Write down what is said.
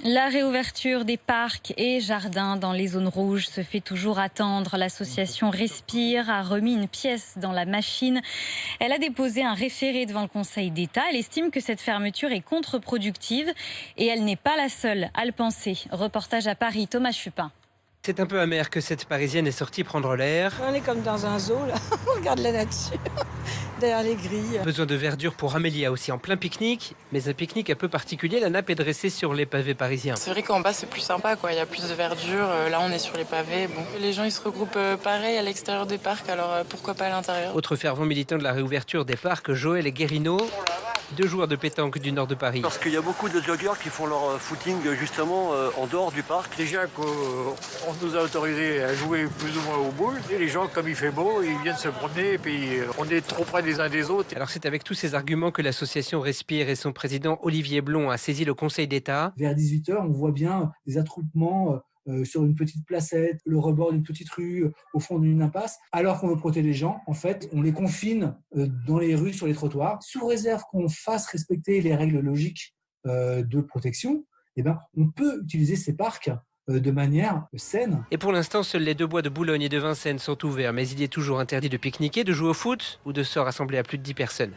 La réouverture des parcs et jardins dans les zones rouges se fait toujours attendre. L'association Respire a remis une pièce dans la machine. Elle a déposé un référé devant le Conseil d'État. Elle estime que cette fermeture est contre-productive et elle n'est pas la seule à le penser. Reportage à Paris, Thomas Chupin. C'est un peu amer que cette Parisienne est sortie prendre l'air. On est comme dans un zoo, là. On regarde la nature, derrière les grilles. Besoin de verdure pour Amélia aussi en plein pique-nique. Mais un pique-nique un peu particulier, la nappe est dressée sur les pavés parisiens. C'est vrai qu'en bas c'est plus sympa, quoi. Il y a plus de verdure. Là on est sur les pavés. Bon. Les gens ils se regroupent pareil à l'extérieur des parcs, alors pourquoi pas à l'intérieur. Autre fervent militant de la réouverture des parcs, Joël Guérino, 2 joueurs de pétanque du nord de Paris. Parce qu'il y a beaucoup de joggeurs qui font leur footing justement en dehors du parc. Déjà qu'on nous a autorisé à jouer plus ou moins au boules. Et les gens, comme il fait beau, ils viennent se promener et puis on est trop près des uns des autres. Alors c'est avec tous ces arguments que l'association Respire et son président Olivier Blond a saisi le Conseil d'État. Vers 18h, on voit bien des attroupements sur une petite placette, le rebord d'une petite rue, au fond d'une impasse. Alors qu'on veut protéger les gens, en fait, on les confine dans les rues, sur les trottoirs. Sous réserve qu'on fasse respecter les règles logiques de protection, eh ben, on peut utiliser ces parcs de manière saine. Et pour l'instant, seuls les 2 bois de Boulogne et de Vincennes sont ouverts. Mais il est toujours interdit de pique-niquer, de jouer au foot ou de se rassembler à plus de 10 personnes.